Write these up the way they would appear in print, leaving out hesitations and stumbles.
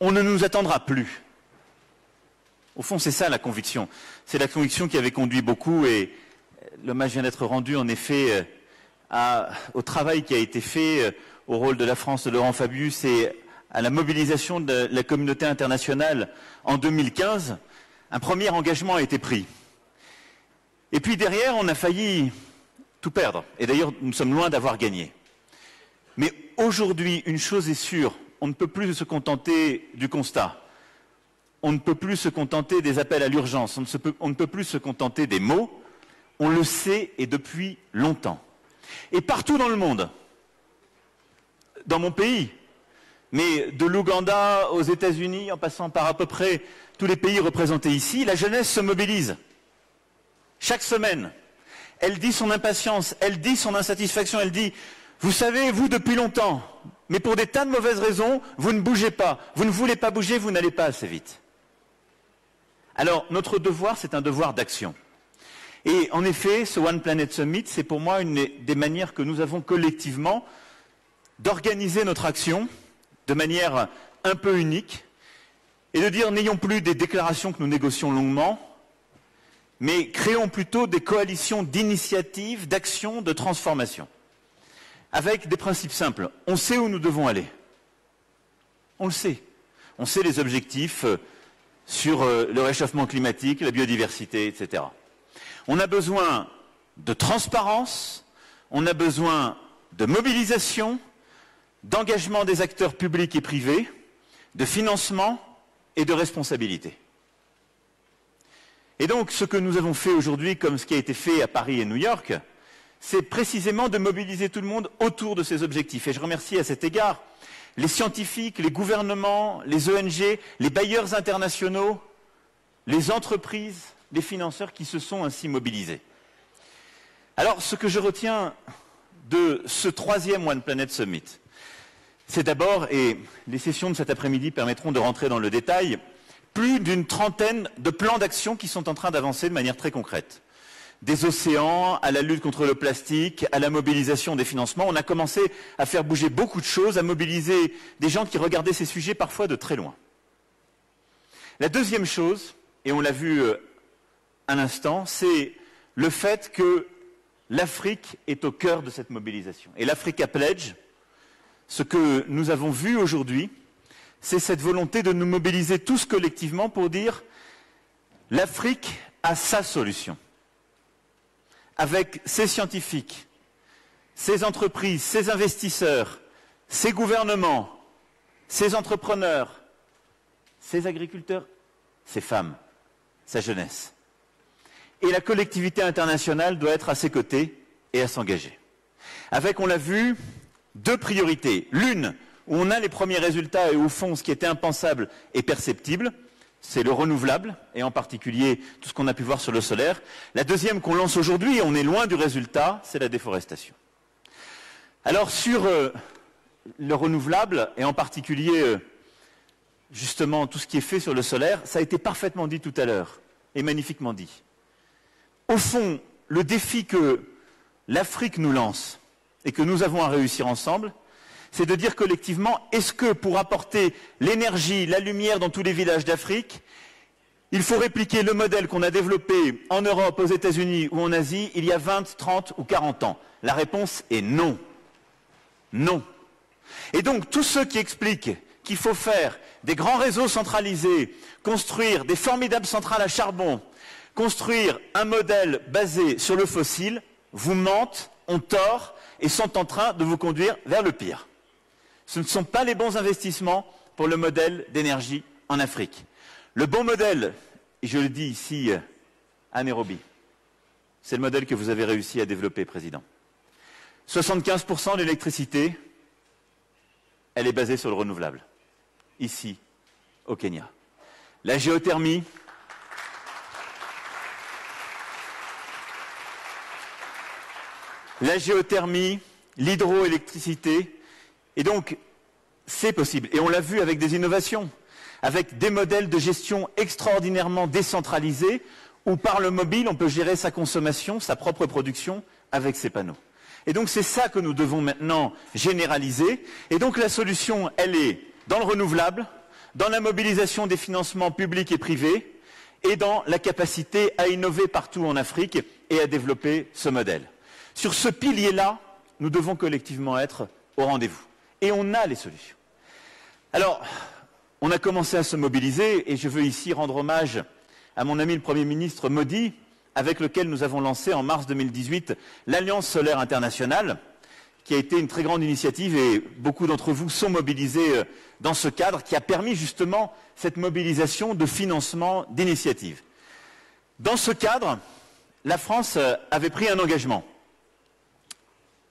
on ne nous attendra plus. Au fond, c'est ça la conviction. C'est la conviction qui avait conduit beaucoup, et l'hommage vient d'être rendu en effet au travail qui a été fait, au rôle de la France de Laurent Fabius et à la mobilisation de la communauté internationale en 2015. Un premier engagement a été pris. Et puis derrière, on a failli tout perdre. Et d'ailleurs, nous sommes loin d'avoir gagné. Mais aujourd'hui, une chose est sûre, on ne peut plus se contenter du constat. On ne peut plus se contenter des appels à l'urgence. On ne peut plus se contenter des mots. On le sait, et depuis longtemps. Et partout dans le monde, dans mon pays, mais de l'Ouganda aux États-Unis, en passant par à peu près tous les pays représentés ici, la jeunesse se mobilise. Chaque semaine, elle dit son impatience, elle dit son insatisfaction, elle dit « Vous savez, vous, depuis longtemps, mais pour des tas de mauvaises raisons, vous ne bougez pas. Vous ne voulez pas bouger, vous n'allez pas assez vite. » Alors, notre devoir, c'est un devoir d'action. Et en effet, ce One Planet Summit, c'est pour moi une des manières que nous avons collectivement d'organiser notre action de manière un peu unique et de dire n'ayons plus des déclarations que nous négocions longuement, mais créons plutôt des coalitions d'initiatives, d'actions, de transformation. Avec des principes simples. On sait où nous devons aller. On le sait. On sait les objectifs sur le réchauffement climatique, la biodiversité, etc. On a besoin de transparence, on a besoin de mobilisation, d'engagement des acteurs publics et privés, de financement et de responsabilité. Et donc, ce que nous avons fait aujourd'hui, comme ce qui a été fait à Paris et New York, c'est précisément de mobiliser tout le monde autour de ces objectifs. Et je remercie à cet égard les scientifiques, les gouvernements, les ONG, les bailleurs internationaux, les entreprises, les financeurs qui se sont ainsi mobilisés. Alors, ce que je retiens de ce troisième One Planet Summit, c'est d'abord, et les sessions de cet après-midi permettront de rentrer dans le détail, plus d'une trentaine de plans d'action qui sont en train d'avancer de manière très concrète. Des océans, à la lutte contre le plastique, à la mobilisation des financements. On a commencé à faire bouger beaucoup de choses, à mobiliser des gens qui regardaient ces sujets parfois de très loin. La deuxième chose, et on l'a vu à l'instant, c'est le fait que l'Afrique est au cœur de cette mobilisation. Et l'Africa Pledge, ce que nous avons vu aujourd'hui, c'est cette volonté de nous mobiliser tous collectivement pour dire l'Afrique a sa solution. Avec ses scientifiques, ses entreprises, ses investisseurs, ses gouvernements, ses entrepreneurs, ses agriculteurs, ses femmes, sa jeunesse. Et la collectivité internationale doit être à ses côtés et à s'engager. Avec, on l'a vu, deux priorités. L'une, où on a les premiers résultats et au fond, ce qui était impensable est perceptible, c'est le renouvelable, et en particulier tout ce qu'on a pu voir sur le solaire. La deuxième qu'on lance aujourd'hui, et on est loin du résultat, c'est la déforestation. Alors sur le renouvelable, et en particulier justement tout ce qui est fait sur le solaire, ça a été parfaitement dit tout à l'heure, et magnifiquement dit. Au fond, le défi que l'Afrique nous lance, et que nous avons à réussir ensemble, c'est de dire collectivement, est-ce que pour apporter l'énergie, la lumière dans tous les villages d'Afrique, il faut répliquer le modèle qu'on a développé en Europe, aux États-Unis ou en Asie il y a 20, 30 ou 40 ans? La réponse est non. Non. Et donc, tous ceux qui expliquent qu'il faut faire des grands réseaux centralisés, construire des formidables centrales à charbon, construire un modèle basé sur le fossile, vous mentent, ont tort et sont en train de vous conduire vers le pire. Ce ne sont pas les bons investissements pour le modèle d'énergie en Afrique. Le bon modèle, et je le dis ici à Nairobi, c'est le modèle que vous avez réussi à développer, Président. 75% de l'électricité, elle est basée sur le renouvelable, ici, au Kenya. La géothermie, l'hydroélectricité, et donc c'est possible. Et on l'a vu avec des innovations, avec des modèles de gestion extraordinairement décentralisés, où par le mobile, on peut gérer sa consommation, sa propre production, avec ses panneaux. Et donc c'est ça que nous devons maintenant généraliser. Et donc la solution, elle est dans le renouvelable, dans la mobilisation des financements publics et privés et dans la capacité à innover partout en Afrique et à développer ce modèle. Sur ce pilier-là, nous devons collectivement être au rendez-vous. Et on a les solutions. Alors, on a commencé à se mobiliser et je veux ici rendre hommage à mon ami le Premier ministre Modi, avec lequel nous avons lancé en mars 2018 l'Alliance solaire internationale, qui a été une très grande initiative et beaucoup d'entre vous sont mobilisés dans ce cadre qui a permis justement cette mobilisation de financement d'initiatives. Dans ce cadre, la France avait pris un engagement.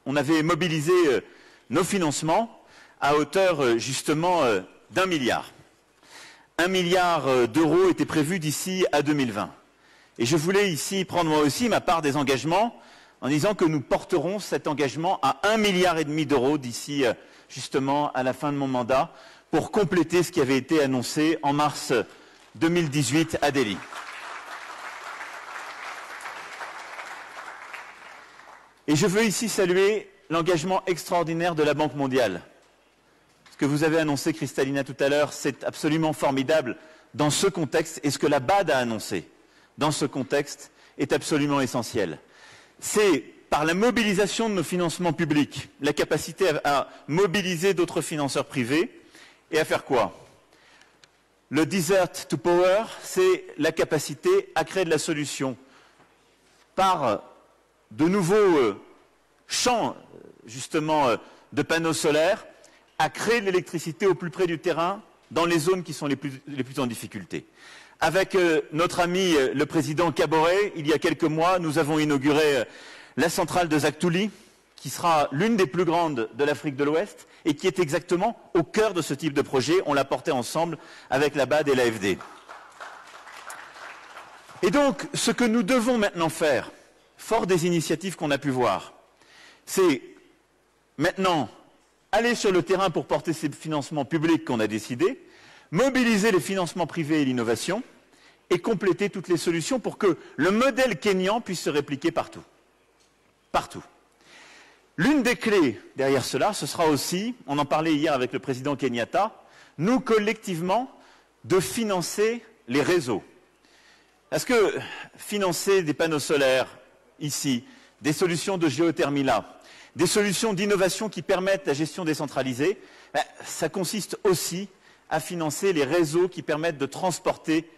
On avait mobilisé nos financements à hauteur justement d'1 milliard. 1 milliard d'euros était prévu d'ici à 2020. Et je voulais ici prendre moi aussi ma part des engagements en disant que nous porterons cet engagement à 1,5 milliard d'euros d'ici justement à la fin de mon mandat pour compléter ce qui avait été annoncé en mars 2018 à Delhi. Et je veux ici saluer l'engagement extraordinaire de la Banque mondiale. Ce que vous avez annoncé, Kristalina, tout à l'heure, c'est absolument formidable dans ce contexte, et ce que la BAD a annoncé dans ce contexte est absolument essentiel. C'est par la mobilisation de nos financements publics, la capacité à mobiliser d'autres financeurs privés, et à faire quoi? Le Desert to Power, c'est la capacité à créer de la solution par de nouveaux champs, justement, de panneaux solaires, à créer de l'électricité au plus près du terrain, dans les zones qui sont les plus en difficulté. Avec notre ami le président Kaboré, il y a quelques mois, nous avons inauguré la centrale de Zagtouli, qui sera l'une des plus grandes de l'Afrique de l'Ouest et qui est exactement au cœur de ce type de projet. On l'a porté ensemble avec la BAD et l'AFD. Et donc, ce que nous devons maintenant faire, fort des initiatives qu'on a pu voir, c'est maintenant aller sur le terrain pour porter ces financements publics qu'on a décidés, mobiliser les financements privés et l'innovation, et compléter toutes les solutions pour que le modèle kényan puisse se répliquer partout. Partout. L'une des clés derrière cela, ce sera aussi, on en parlait hier avec le président Kenyatta, nous collectivement, de financer les réseaux. Parce que financer des panneaux solaires ici, des solutions de géothermie là, des solutions d'innovation qui permettent la gestion décentralisée, ça consiste aussi à financer les réseaux qui permettent de transporter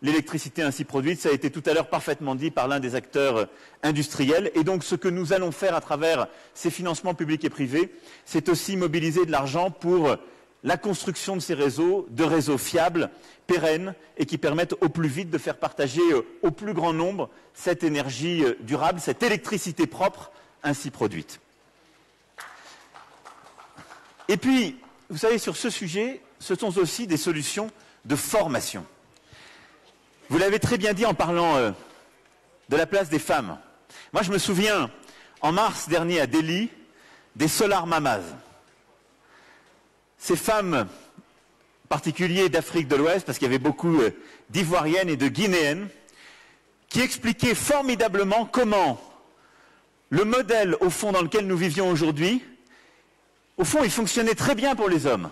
l'électricité ainsi produite. Ça a été tout à l'heure parfaitement dit par l'un des acteurs industriels. Et donc ce que nous allons faire à travers ces financements publics et privés, c'est aussi mobiliser de l'argent pour la construction de ces réseaux, de réseaux fiables, pérennes, et qui permettent au plus vite de faire partager au plus grand nombre cette énergie durable, cette électricité propre ainsi produite. Et puis, vous savez, sur ce sujet, ce sont aussi des solutions de formation. Vous l'avez très bien dit en parlant de la place des femmes. Moi, je me souviens, en mars dernier à Delhi, des Solar Mamas. Ces femmes, en particulier d'Afrique de l'Ouest, parce qu'il y avait beaucoup d'Ivoiriennes et de Guinéennes, qui expliquaient formidablement comment le modèle, au fond, dans lequel nous vivions aujourd'hui, au fond, il fonctionnait très bien pour les hommes.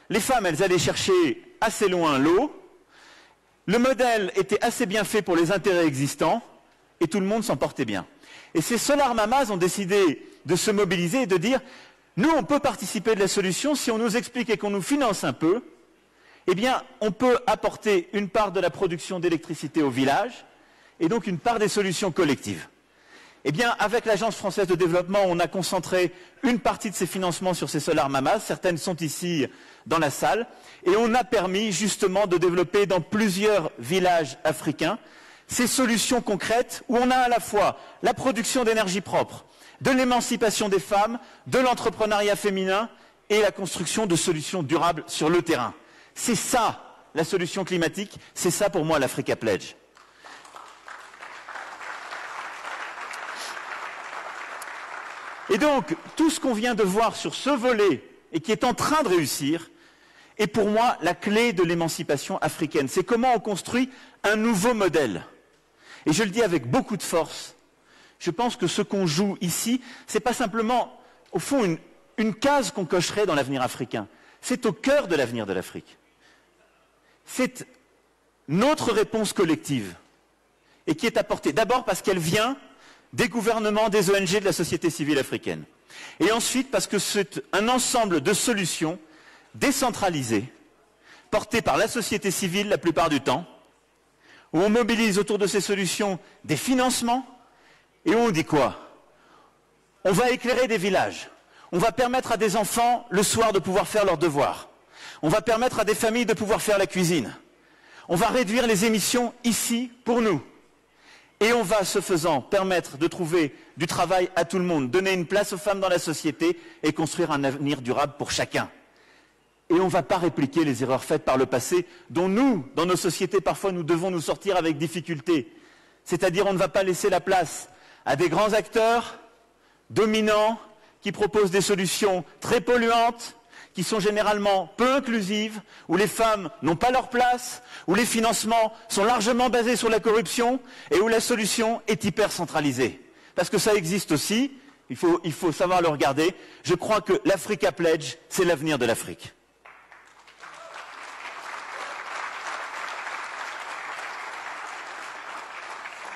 Les femmes, elles allaient chercher assez loin l'eau. Le modèle était assez bien fait pour les intérêts existants et tout le monde s'en portait bien. Et ces Solar Mamas ont décidé de se mobiliser et de dire « Nous, on peut participer de la solution si on nous explique et qu'on nous finance un peu. Eh bien, on peut apporter une part de la production d'électricité au village et donc une part des solutions collectives. » Eh bien, avec l'Agence française de développement, on a concentré une partie de ces financements sur ces Solar Mamas. Certaines sont ici dans la salle. Et on a permis justement de développer dans plusieurs villages africains ces solutions concrètes où on a à la fois la production d'énergie propre, de l'émancipation des femmes, de l'entrepreneuriat féminin et la construction de solutions durables sur le terrain. C'est ça, la solution climatique. C'est ça, pour moi, l'Africa Pledge. Et donc, tout ce qu'on vient de voir sur ce volet et qui est en train de réussir est pour moi la clé de l'émancipation africaine. C'est comment on construit un nouveau modèle. Et je le dis avec beaucoup de force. Je pense que ce qu'on joue ici, ce n'est pas simplement, au fond, une case qu'on cocherait dans l'avenir africain. C'est au cœur de l'avenir de l'Afrique. c'est notre réponse collective et qui est apportée d'abord parce qu'elle vient des gouvernements, des ONG, de la société civile africaine. Et ensuite parce que c'est un ensemble de solutions décentralisées, portées par la société civile la plupart du temps, où on mobilise autour de ces solutions des financements et où on dit quoi? On va éclairer des villages, on va permettre à des enfants le soir de pouvoir faire leurs devoirs, on va permettre à des familles de pouvoir faire la cuisine, on va réduire les émissions ici pour nous. Et on va, ce faisant, permettre de trouver du travail à tout le monde, donner une place aux femmes dans la société et construire un avenir durable pour chacun. Et on ne va pas répliquer les erreurs faites par le passé, dont nous, dans nos sociétés, parfois nous devons nous sortir avec difficulté. C'est-à-dire on ne va pas laisser la place à des grands acteurs dominants qui proposent des solutions très polluantes, qui sont généralement peu inclusives, où les femmes n'ont pas leur place, où les financements sont largement basés sur la corruption et où la solution est hyper centralisée. Parce que ça existe aussi, il faut savoir le regarder. Je crois que l'Africa Pledge, c'est l'avenir de l'Afrique.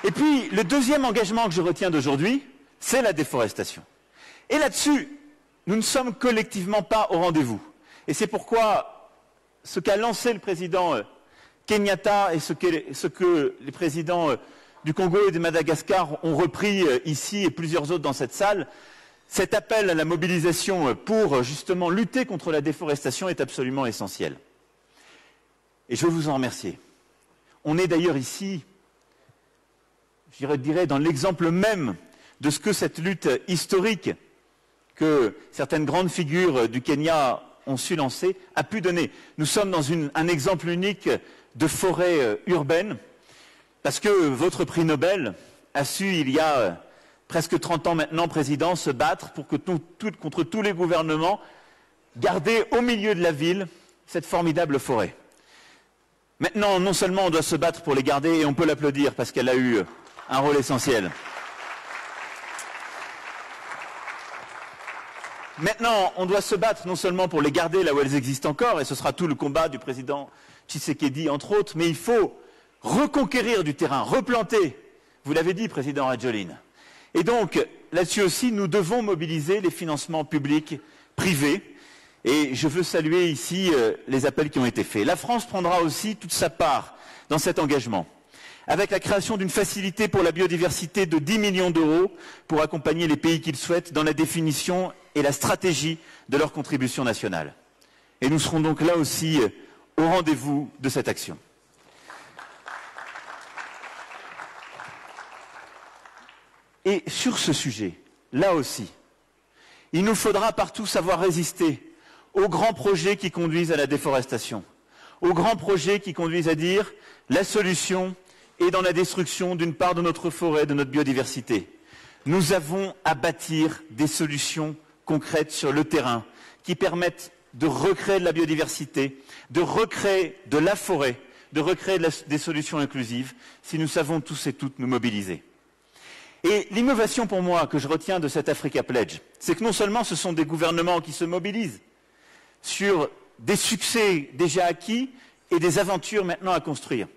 Et puis, le deuxième engagement que je retiens d'aujourd'hui, c'est la déforestation. Et là-dessus, nous ne sommes collectivement pas au rendez-vous. Et c'est pourquoi ce qu'a lancé le président Kenyatta et ce que les présidents du Congo et de Madagascar ont repris ici et plusieurs autres dans cette salle, cet appel à la mobilisation pour justement lutter contre la déforestation est absolument essentiel. Et je veux vous en remercier. On est d'ailleurs ici, je dirais, dans l'exemple même de ce que cette lutte historique que certaines grandes figures du Kenya ont su lancer, a pu donner. Nous sommes dans un exemple unique de forêt urbaine, parce que votre prix Nobel a su, il y a presque 30 ans maintenant, Président, se battre pour que contre tous les gouvernements, garder au milieu de la ville cette formidable forêt. Maintenant, non seulement on doit se battre pour les garder, et on peut l'applaudir parce qu'elle a eu un rôle essentiel. Maintenant, on doit se battre non seulement pour les garder là où elles existent encore, et ce sera tout le combat du président Tshisekedi, entre autres, mais il faut reconquérir du terrain, replanter. Vous l'avez dit, président Rajoelina. Et donc, là-dessus aussi, nous devons mobiliser les financements publics, privés, et je veux saluer ici les appels qui ont été faits. La France prendra aussi toute sa part dans cet engagement, avec la création d'une facilité pour la biodiversité de 10 millions d'euros pour accompagner les pays qui le souhaitent dans la définition et la stratégie de leur contribution nationale. Et nous serons donc là aussi au rendez-vous de cette action. Et sur ce sujet, là aussi, il nous faudra partout savoir résister aux grands projets qui conduisent à la déforestation, aux grands projets qui conduisent à dire la solution est dans la destruction d'une part de notre forêt, de notre biodiversité. Nous avons à bâtir des solutions concrètes sur le terrain qui permettent de recréer de la biodiversité, de recréer de la forêt, de recréer des solutions inclusives si nous savons tous et toutes nous mobiliser. Et l'innovation pour moi que je retiens de cette Africa Pledge, c'est que non seulement ce sont des gouvernements qui se mobilisent sur des succès déjà acquis et des aventures maintenant à construire,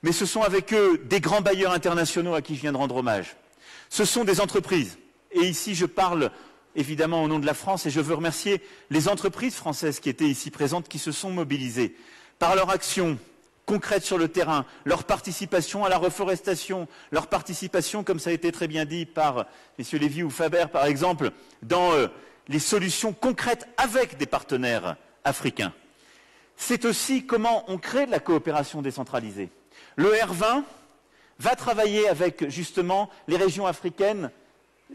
mais ce sont avec eux des grands bailleurs internationaux à qui je viens de rendre hommage. Ce sont des entreprises. Et ici, je parle évidemment au nom de la France et je veux remercier les entreprises françaises qui étaient ici présentes, qui se sont mobilisées par leur action concrète sur le terrain, leur participation à la reforestation, leur participation, comme ça a été très bien dit par M. Lévy ou Faber, par exemple, dans les solutions concrètes avec des partenaires africains. C'est aussi comment on crée de la coopération décentralisée. Le R20 va travailler avec justement les régions africaines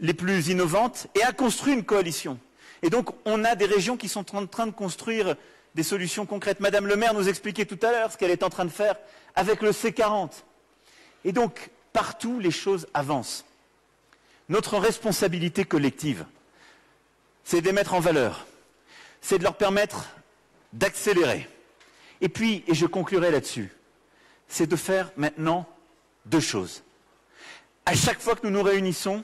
les plus innovantes et a construit une coalition. Et donc on a des régions qui sont en train de construire des solutions concrètes. Madame le maire nous expliquait tout à l'heure ce qu'elle est en train de faire avec le C40. Et donc partout les choses avancent. Notre responsabilité collective, c'est de les mettre en valeur, c'est de leur permettre d'accélérer. Et puis, et je conclurai là-dessus, c'est de faire maintenant deux choses. À chaque fois que nous nous réunissons,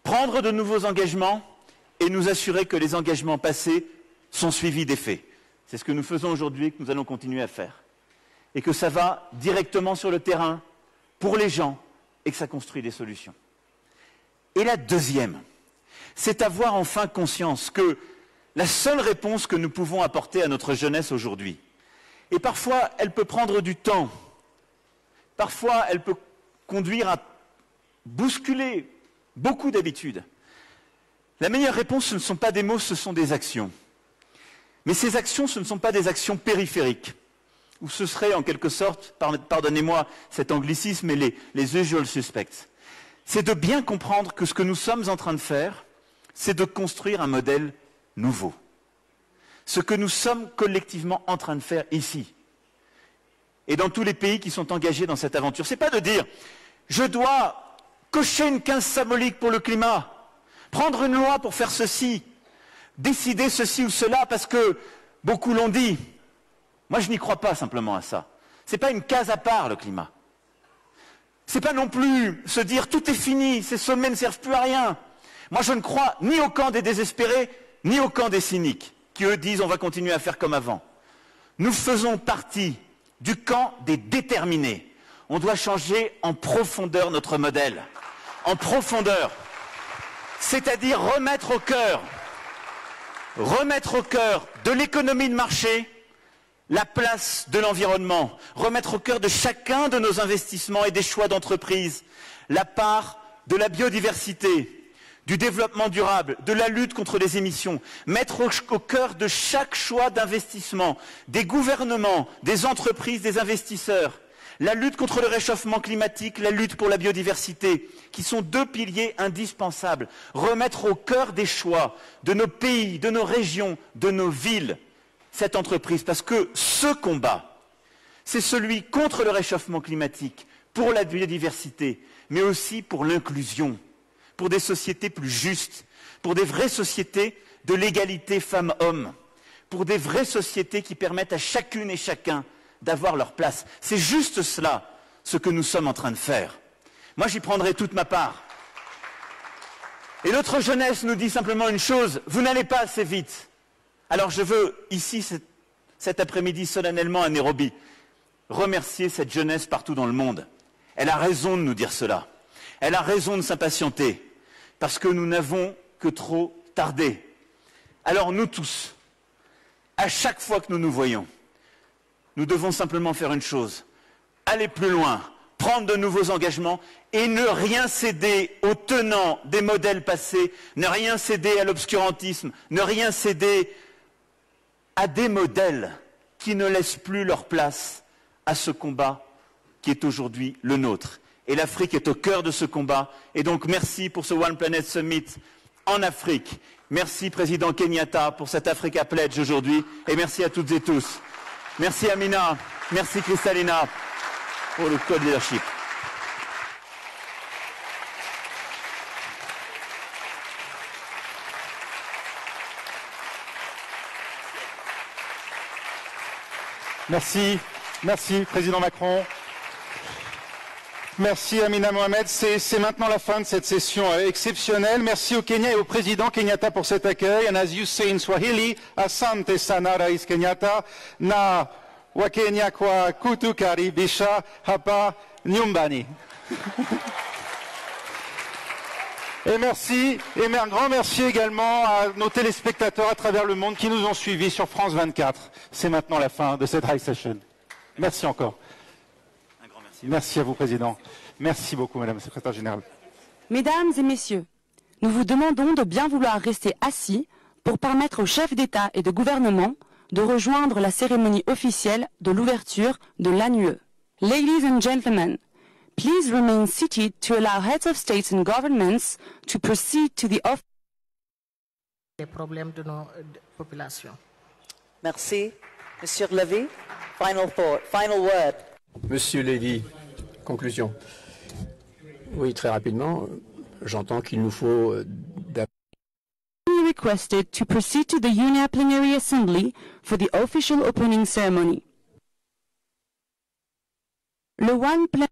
prendre de nouveaux engagements et nous assurer que les engagements passés sont suivis des faits. C'est ce que nous faisons aujourd'hui et que nous allons continuer à faire. et que ça va directement sur le terrain, pour les gens, et que ça construit des solutions. Et la deuxième, c'est avoir enfin conscience que la seule réponse que nous pouvons apporter à notre jeunesse aujourd'hui, et parfois elle peut prendre du temps, parfois elle peut conduire à bousculer beaucoup d'habitudes. La meilleure réponse, ce ne sont pas des mots, ce sont des actions. Mais ces actions, ce ne sont pas des actions périphériques, où ce serait en quelque sorte, pardonnez-moi cet anglicisme, mais les usual suspects. C'est de bien comprendre que ce que nous sommes en train de faire, c'est de construire un modèle nouveau. Ce que nous sommes collectivement en train de faire ici, et dans tous les pays qui sont engagés dans cette aventure. Ce n'est pas de dire, je dois cocher une case symbolique pour le climat, prendre une loi pour faire ceci, décider ceci ou cela parce que beaucoup l'ont dit. Moi, je n'y crois pas simplement à ça. Ce n'est pas une case à part, le climat. Ce n'est pas non plus se dire tout est fini, ces sommets ne servent plus à rien. Moi, je ne crois ni au camp des désespérés, ni au camp des cyniques, qui eux disent on va continuer à faire comme avant. Nous faisons partie du camp des déterminés. On doit changer en profondeur notre modèle. En profondeur. C'est-à-dire remettre au cœur de l'économie de marché la place de l'environnement, remettre au cœur de chacun de nos investissements et des choix d'entreprise la part de la biodiversité, du développement durable, de la lutte contre les émissions, mettre au cœur de chaque choix d'investissement des gouvernements, des entreprises, des investisseurs, la lutte contre le réchauffement climatique, la lutte pour la biodiversité, qui sont deux piliers indispensables. Remettre au cœur des choix de nos pays, de nos régions, de nos villes, cette entreprise. Parce que ce combat, c'est celui contre le réchauffement climatique, pour la biodiversité, mais aussi pour l'inclusion, pour des sociétés plus justes, pour des vraies sociétés de l'égalité femmes-hommes, pour des vraies sociétés qui permettent à chacune et chacun d'avoir leur place. C'est juste cela, ce que nous sommes en train de faire. Moi, j'y prendrai toute ma part. Et notre jeunesse nous dit simplement une chose, vous n'allez pas assez vite. Alors je veux, ici, cet après-midi, solennellement à Nairobi, remercier cette jeunesse partout dans le monde. Elle a raison de nous dire cela. Elle a raison de s'impatienter, parce que nous n'avons que trop tardé. Alors nous tous, à chaque fois que nous nous voyons, nous devons simplement faire une chose, aller plus loin, prendre de nouveaux engagements et ne rien céder aux tenants des modèles passés, ne rien céder à l'obscurantisme, ne rien céder à des modèles qui ne laissent plus leur place à ce combat qui est aujourd'hui le nôtre. Et l'Afrique est au cœur de ce combat. Et donc merci pour ce One Planet Summit en Afrique. Merci Président Kenyatta pour cet Africa Pledge aujourd'hui. Et merci à toutes et tous. Merci Amina, merci Kristalina pour le code leadership. Merci, merci Président Macron. Merci Amina Mohamed. C'est maintenant la fin de cette session exceptionnelle. Merci au Kenya et au Président Kenyatta pour cet accueil. And as you say in Swahili, asante sana Rais Kenyatta na Wakenya kwa kutukaribisha hapa nyumbani. Et merci, et un grand merci également à nos téléspectateurs à travers le monde qui nous ont suivis sur France 24. C'est maintenant la fin de cette high session. Merci encore. Un grand merci. Merci à vous, Président. Merci beaucoup, Madame la Secrétaire Générale. Mesdames et Messieurs, nous vous demandons de bien vouloir rester assis pour permettre aux chefs d'État et de gouvernement de rejoindre la cérémonie officielle de l'ouverture de l'ANUE. Ladies and gentlemen, please remain seated to allow heads of states and governments to proceed to the office. Les problèmes de nos populations. Merci. Monsieur Levy, final thought, final word. Monsieur Lévy, conclusion. Oui, très rapidement, j'entends qu'il nous faut requested to proceed to the UNEA Plenary Assembly for the official opening ceremony. Le One Planet